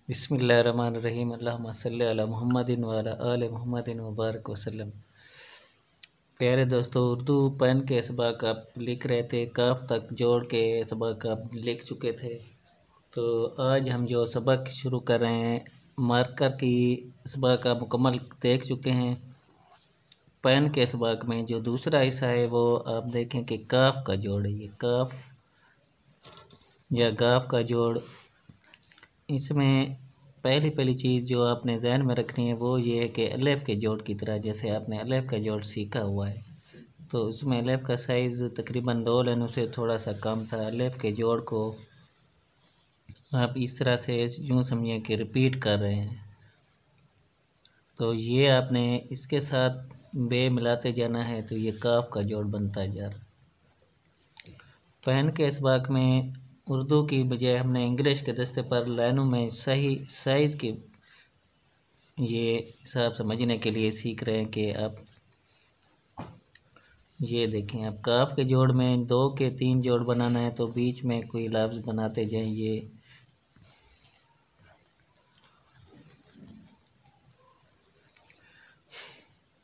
बिस्मिल्लाहिर्रहमानिर्रहीम अल्लाहुम्मा सल्लि अला मुहम्मदिन व अला आलि मुहम्मदिन मुबारक वसल्लम। प्यारे दोस्तों, उर्दू पेन के सबक आप लिख रहे थे, काफ तक जोड़ के सबक आप लिख चुके थे। तो आज हम जो सबक शुरू कर रहे हैं, मार्कर की सबक आप मुकम्मल देख चुके हैं। पेन के सबक में जो दूसरा हिस्सा है वो आप देखें कि काफ का जोड़ है। ये काफ या गाफ का जोड़, इसमें पहली चीज़ जो आपने जहन में रखनी है वो ये है कि अलिफ के जोड़ की तरह, जैसे आपने अलिफ का जोड़ सीखा हुआ है तो उसमें अलिफ का साइज़ तकरीबन 2 लाइनों से थोड़ा सा कम था। अलिफ के जोड़ को आप इस तरह से यूँ समझिए कि रिपीट कर रहे हैं। तो ये आपने इसके साथ बे मिलाते जाना है तो ये काफ का जोड़ बनता जा रहा। पेन के सबक में उर्दू की बजाय हमने इंग्लिश के दस्ते पर लाइनों में सही साइज़ की ये हिसाब समझने के लिए सीख रहे हैं कि आप ये देखें, आप काफ के जोड़ में 2 के 3 जोड़ बनाना है तो बीच में कोई लफ्ज़ बनाते जाएं। ये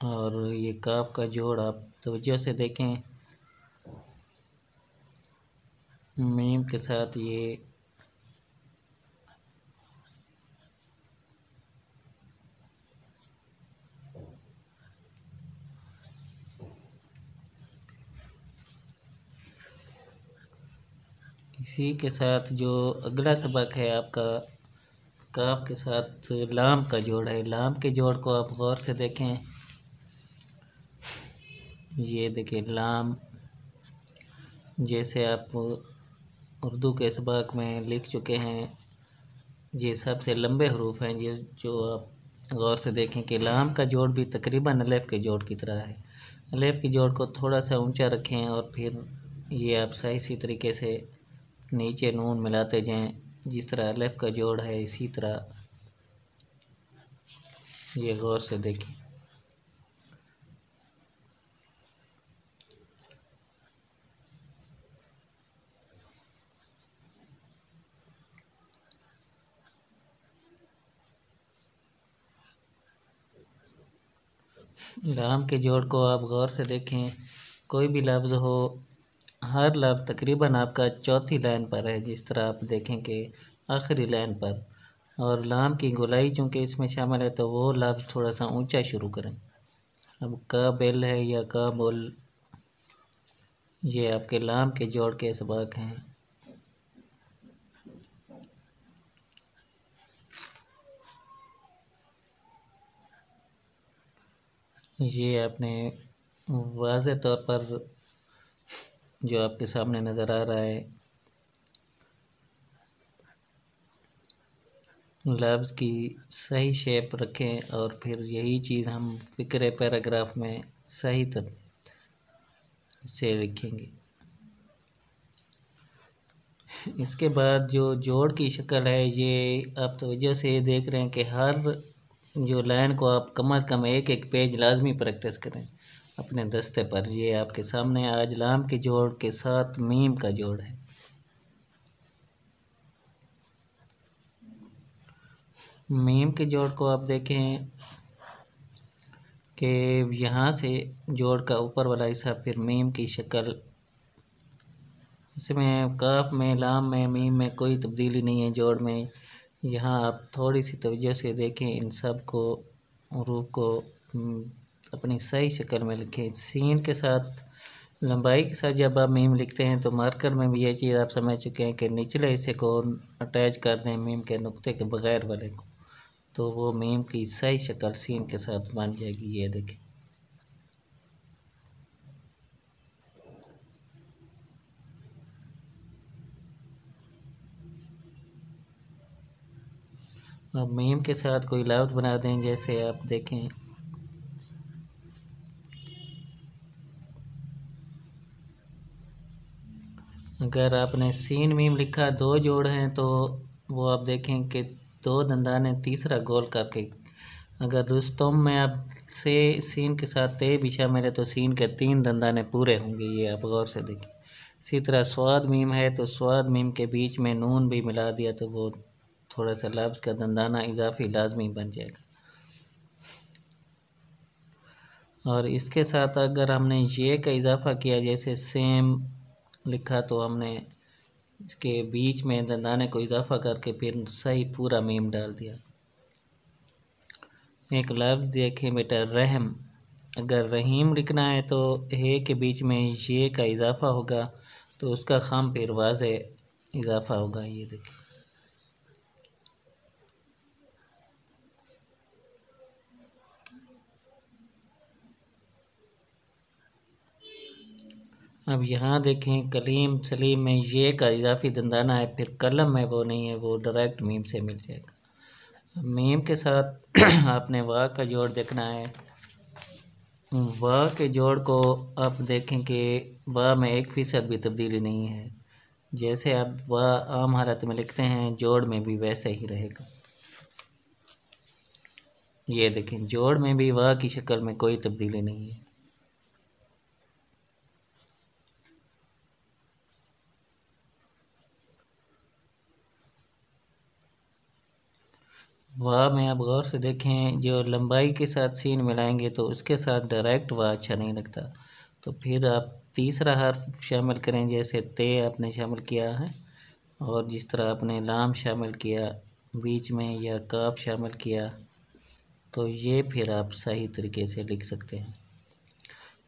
और ये काफ का जोड़ आप तवज्जो से देखें, मीम के साथ ये इसी के साथ जो अगला सबक है आपका, काफ के साथ लाम का जोड़ है। लाम के जोड़ को आप गौर से देखें। ये देखिए लाम, जैसे आप उर्दू के सबक में लिख चुके हैं, ये सबसे लंबे हरूफ हैं। जो आप गौर से देखें कि लाम का जोड़ भी तकरीबन अलिफ के जोड़ की तरह है। अलिफ के जोड़ को थोड़ा सा ऊंचा रखें और फिर ये आप सही सी तरीके से नीचे नून मिलाते जाएं। जिस तरह अलिफ का जोड़ है इसी तरह ये गौर से देखें। लाम के जोड़ को आप गौर से देखें। कोई भी लफ्ज़ हो, हर लफ्ज़ तकरीबन आपका चौथी लाइन पर है, जिस तरह आप देखें कि आखिरी लाइन पर। और लाम की गोलाई चूँकि इसमें शामिल है तो वो लफ्ज़ थोड़ा सा ऊंचा शुरू करें। अब का बेल है या का बोल, ये आपके लाम के जोड़ के सबक हैं। ये आपने वाज़े तौर पर जो आपके सामने नज़र आ रहा है, लफ्ज़ की सही शेप रखें और फिर यही चीज़ हम फ़िक्र पैराग्राफ में सही तरह से लिखेंगे। इसके बाद जो जोड़ की शक्ल है, ये आप तवज्जो से देख रहे हैं कि हर जो लाइन को आप कम अज़ कम एक पेज लाजमी प्रैक्टिस करें अपने दस्ते पर। ये आपके सामने आज लाम के जोड़ के साथ मीम का जोड़ है। मीम के जोड़ को आप देखें कि यहाँ से जोड़ का ऊपर वाला हिस्सा फिर मीम की शक्ल, इसमें काफ में, लाम में, मीम में कोई तब्दीली नहीं है जोड़ में। यहाँ आप थोड़ी सी तवज्जो से देखें, इन सब को हरूफ को अपनी सही शक्ल में लिखें। सीन के साथ लंबाई के साथ जब आप मीम लिखते हैं तो मार्कर में भी ये चीज़ आप समझ चुके हैं कि निचले हिस्से को अटैच कर दें मीम के नुक्ते के बगैर वाले को, तो वो मीम की सही शक्ल सीन के साथ बन जाएगी। ये देखें। अब मीम के साथ कोई लफ्ज़ बना दें, जैसे आप देखें अगर आपने सीन मीम लिखा, 2 जोड़ हैं तो वो आप देखें कि 2 दंदाने तीसरा गोल करके, अगर रुस्तम में आप से सीन के साथ ते भी शामिल है तो सीन के 3 दंदाने पूरे होंगे। ये आप गौर से देखें। इसी तरह स्वाद मीम है तो स्वाद मीम के बीच में नून भी मिला दिया तो वो थोड़ा सा लफ्ज़ का दंदाना इजाफी लाजमी बन जाएगा। और इसके साथ अगर हमने ये का इजाफ़ा किया, जैसे सेम लिखा, तो हमने इसके बीच में दंदाने को इजाफ़ा करके फिर सही पूरा मीम डाल दिया। एक लफ्ज़ देखें बेटा, रहम, अगर रहीम लिखना है तो हे के बीच में ये का इजाफ़ा होगा, तो उसका खाम फिर वाज़े इजाफ़ा होगा। ये देखें, अब यहाँ देखें कलीम सलीम में ये का इजाफी दंदाना है, फिर कलम में वो नहीं है, वो डायरेक्ट मीम से मिल जाएगा। मीम के साथ आपने वाह का जोड़ देखना है। वाह के जोड़ को आप देखें कि वाह में 1% भी तब्दीली नहीं है। जैसे आप वाह आम हालत में लिखते हैं, जोड़ में भी वैसे ही रहेगा। ये देखें, जोड़ में भी वाह की शक्ल में कोई तब्दीली नहीं है। वाह में आप गौर से देखें, जो लंबाई के साथ सीन मिलाएंगे तो उसके साथ डायरेक्ट वाह अच्छा नहीं लगता। तो फिर आप तीसरा हर्फ शामिल करें, जैसे ते आपने शामिल किया है, और जिस तरह आपने लाम शामिल किया बीच में या काफ शामिल किया, तो ये फिर आप सही तरीके से लिख सकते हैं।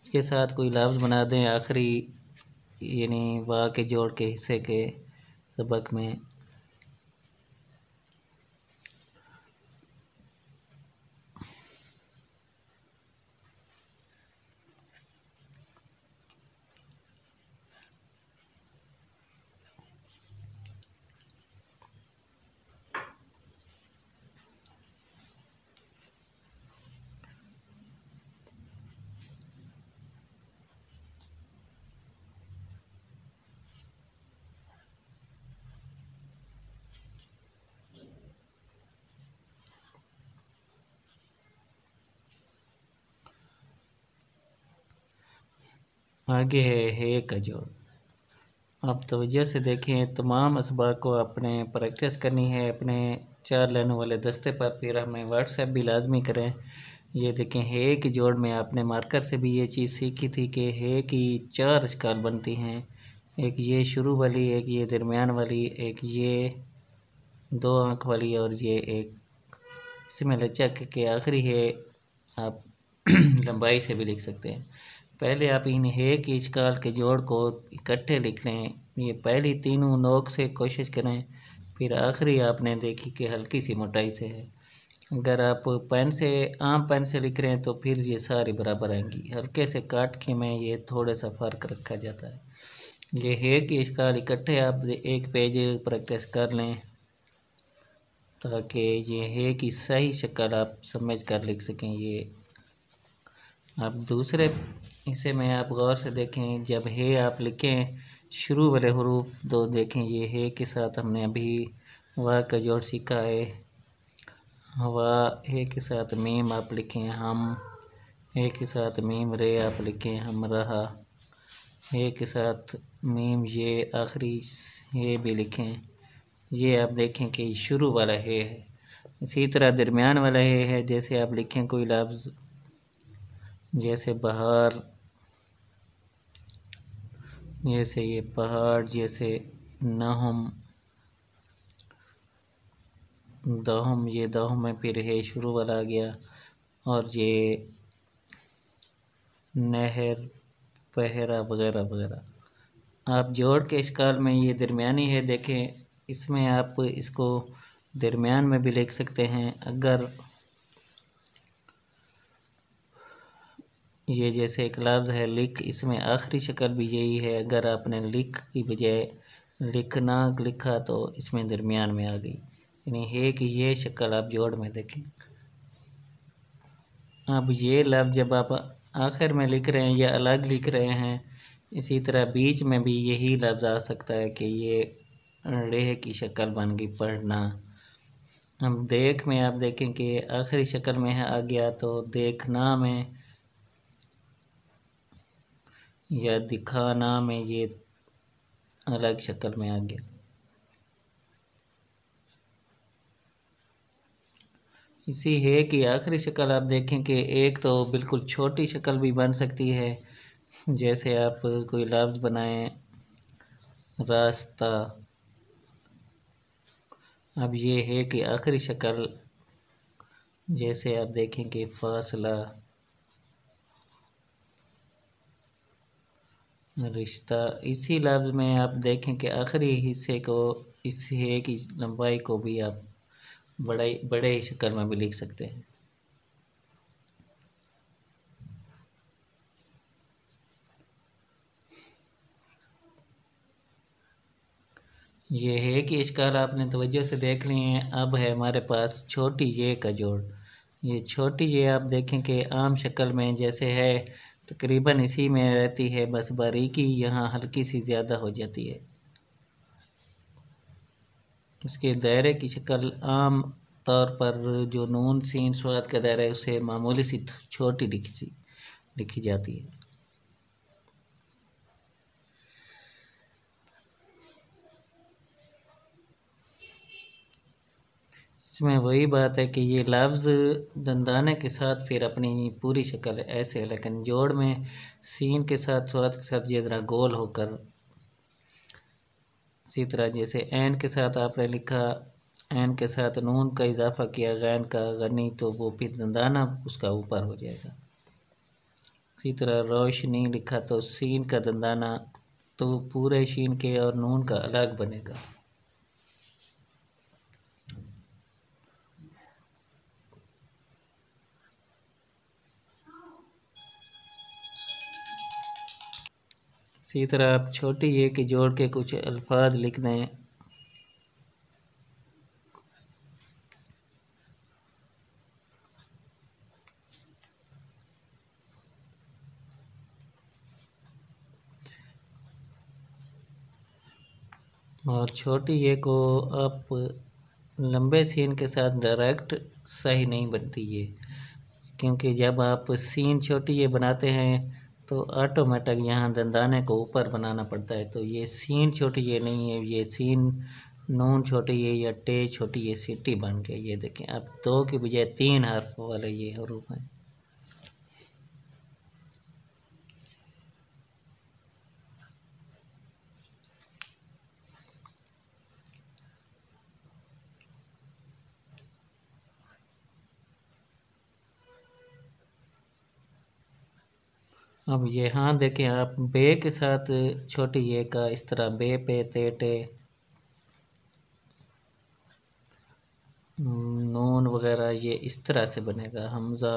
इसके साथ कोई लफ्ज़ बना दें आखिरी, यानी वाह के जोड़ के हिस्से के सबक में। आगे है हे का जोड़। आप तवज्जो से देखें, तमाम असबाक को आपने प्रैक्टिस करनी है अपने 4 लाइनों वाले दस्ते पर, फिर हमें व्हाट्सएप भी लाजमी करें। ये देखें, हे के जोड़ में आपने मार्कर से भी ये चीज़ सीखी थी कि हे की 4 अशकाल बनती हैं। एक ये शुरू वाली, एक ये दरमियान वाली, एक ये 2 आँख वाली, और ये एक इसमें लचक के आखिरी है। आप लंबाई से भी लिख सकते हैं। पहले आप इन हे की इश्काल के जोड़ को इकट्ठे लिख लें। ये पहली तीनों नोक से कोशिश करें, फिर आखिरी आपने देखी कि हल्की सी मोटाई से है। अगर आप पेन से, आम पेन से लिख रहे हैं, तो फिर ये सारी बराबर आएंगी। हल्के से काट के में ये थोड़ा सा फ़र्क रखा जाता है। ये हे की इश्काल इकट्ठे आप एक पेज प्रैक्टिस कर लें, ताकि ये हे की सही शक्ल आप समझ कर लिख सकें। ये आप दूसरे हिस्से में आप गौर से देखें, जब हे आप लिखें शुरू वाले हरूफ, तो देखें ये हे के साथ हमने अभी वाह का जोड़ सीखा है। वाह हे के साथ मीम आप लिखें हम, हे के साथ मीम रे आप लिखें हम रहा, हे के साथ मीम ये आखिरी हे भी लिखें। ये आप देखें कि शुरू वाला हे है। इसी तरह दरमियान वाला हे है, जैसे आप लिखें कोई लफ्ज़, जैसे बहार, जैसे ये पहाड़, जैसे नहम, दहम, ये दहम में फिर है शुरू वाला आ गया, और ये नहर, पहरा वगैरह वगैरह। आप जोड़ के इश्काल में ये दरमियानी है, देखें इसमें आप इसको दरमियान में भी लिख सकते हैं। अगर ये जैसे एक लफ्ज़ है लिख, इसमें आखिरी शक्ल भी यही है। अगर आपने लिख की बजाय लिखना लिखा, तो इसमें दरमियान में आ गई, यानी है कि ये शक्ल आप जोड़ में देखें। अब ये लफ्ज़ जब आप आखिर में लिख रहे हैं या अलग लिख रहे हैं, इसी तरह बीच में भी यही लफ्ज़ आ सकता है कि ये रेह की शक्ल बन गई, पढ़ना। अब देख में आप देखें कि आखिरी शक्ल में है आ गया, तो देखना में या दिखाना में ये अलग शक्ल में आ गया। इसी है कि आखिरी शक्ल आप देखें कि एक तो बिल्कुल छोटी शक्ल भी बन सकती है, जैसे आप कोई लफ्ज़ बनाएं रास्ता। अब ये है कि आखिरी शक्ल, जैसे आप देखें कि फासला, रिश्ता। इसी लफ्ज़ में आप देखें कि आखिरी हिस्से को, इस है की लंबाई को भी आप बड़े बड़े शक्ल में भी लिख सकते हैं। ये है कि इश्काल आपने तवज्जो से देख लिए हैं। अब है हमारे पास छोटी ये का जोड़। ये छोटी ये आप देखें कि आम शक्ल में जैसे है तकरीबन इसी में रहती है, बस बारीकी यहाँ हल्की सी ज़्यादा हो जाती है। इसके दायरे की शक्ल आम तौर पर जो नून सीन स्वाद का दायरा है उसे मामूली सी छोटी लिखी जाती है। इसमें वही बात है कि ये लफ्ज़ दंदाने के साथ फिर अपनी पूरी शक्ल ऐसे है, लेकिन जोड़ में सीन के साथ स्वाद के साथ ये ज़रा गोल होकर, इसी तरह जैसे ऐन के साथ आपने लिखा, ऐन के साथ नून का इजाफ़ा किया गैन का गनी, तो वो फिर दंदाना उसका ऊपर हो जाएगा। इसी तरह रोशनी लिखा तो सीन का दंदाना तो पूरे शीन के और नून का अलग बनेगा। इसी तरह आप छोटी ये के जोड़ के कुछ अल्फाज लिख दें। और छोटी ये को आप लंबे सीन के साथ डायरेक्ट सही नहीं बनती ये, क्योंकि जब आप सीन छोटी ये बनाते हैं तो ऑटोमेटिक यहाँ दंदाने को ऊपर बनाना पड़ता है। तो ये सीन छोटी ये नहीं है, ये सीन नून छोटी ये या टे छोटी ये सीटी बन गई। ये देखें, अब दो की बजाय 3 हर्फ वाले ये हरूफ हैं। अब यहाँ देखें आप बे के साथ छोटी ये का इस तरह बे पे ते टे नून वगैरह ये इस तरह से बनेगा। हमज़ा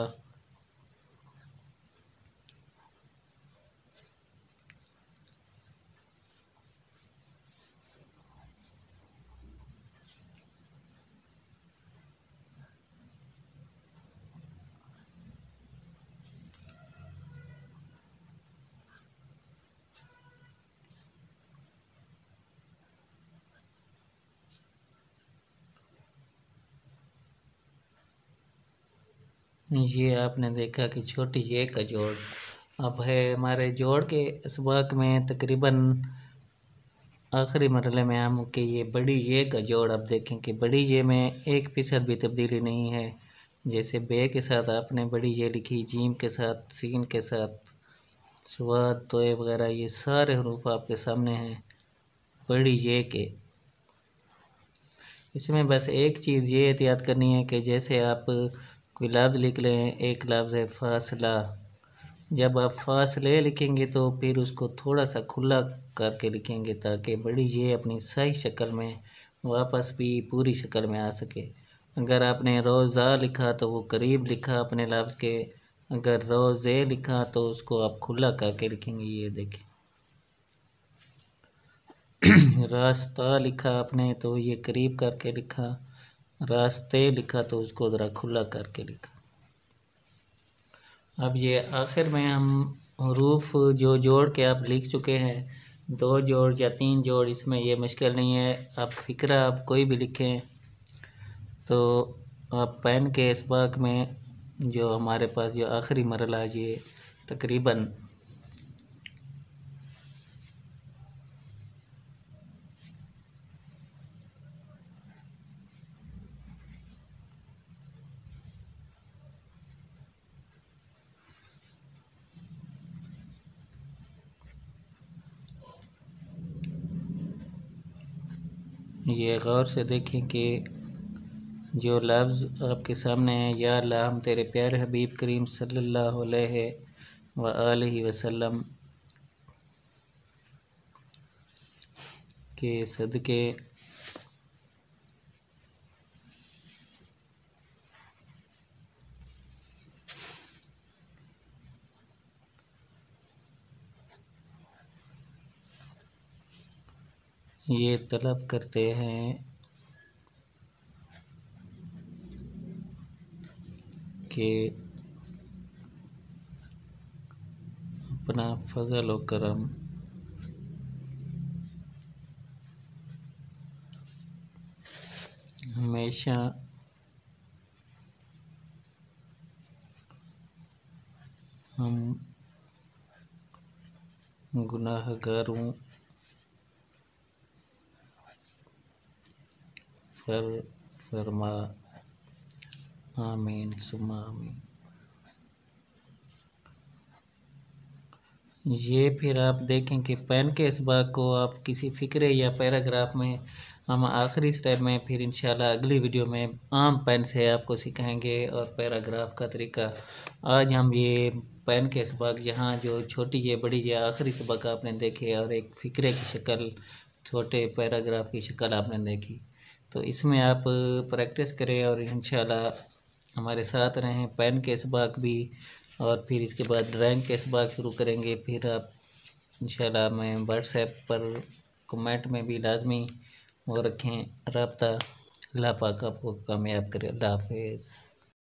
ये आपने देखा कि छोटी ये का जोड़। अब है हमारे जोड़ के इसबाक में तकरीबन आखिरी मरहले में हम कि ये बड़ी ये का जोड़। अब देखें कि बड़ी ये में 1% भी तब्दीली नहीं है। जैसे बे के साथ आपने बड़ी ये लिखी, जीम के साथ, सीन के साथ, स्वाद तोय वगैरह ये सारे हरूफ आपके सामने हैं बड़ी ये के। इसमें बस एक चीज़ ये एहतियात करनी है कि जैसे आप कोई लफ्ज़ लिख लें, एक लफ्ज़ है फासला, जब आप फासले लिखेंगे तो फिर उसको थोड़ा सा खुला करके लिखेंगे ताकि बड़ी ये अपनी सही शक्ल में वापस भी पूरी शक्ल में आ सके। अगर आपने रोज़ा लिखा तो वो करीब लिखा अपने लफ्ज़ के, अगर रोज़े लिखा तो उसको आप खुला करके लिखेंगे। ये देखें रास्ता लिखा आपने तो ये करीब करके लिखा, रास्ते लिखा तो उसको ज़रा खुला करके लिखा। अब ये आखिर में हम हरूफ जो जोड़ के आप लिख चुके हैं, 2 जोड़ या 3 जोड़, इसमें ये मुश्किल नहीं है। आप फ़िक्रा आप कोई भी लिखें तो आप पेन के इसबाक में जो हमारे पास जो आखिरी मरहला है ये तकरीबन ये गौर से देखें कि जो लफ्ज़ आपके सामने है, या अल्लाह हम तेरे प्यारे हबीब करीम सल्लल्लाहु अलैहि वसल्लम के सदके ये तलब करते हैं कि अपना फजल व करम हमेशा हम गुनाहगारों पर फरमा। आमीन सुम्मा आमीन। ये फिर आप देखें कि पेन के इसबाक को आप किसी फ़िक्रे या पैराग्राफ में हम आखिरी स्टेप में फिर इंशाल्लाह अगली वीडियो में आम पेन से आपको सिखाएंगे और पैराग्राफ का तरीका। आज हम ये पेन के इसबाक यहाँ जो छोटी ये बड़ी ये आखिरी सबक आपने देखे और एक फ़िक्रे की शक्ल छोटे पैराग्राफ की शक्ल आपने देखी, तो इसमें आप प्रैक्टिस करें और इंशाल्लाह हमारे साथ रहें। पेन के इसबाक भी और फिर इसके बाद ड्राइंग के इसबाक शुरू करेंगे। फिर आप इंशाल्लाह मैं व्हाट्सएप पर कमेंट में भी लाजमी वो रखें रब्ता। अल्लाह पाक आपको कामयाब करे। अल्लाह हाफिज़।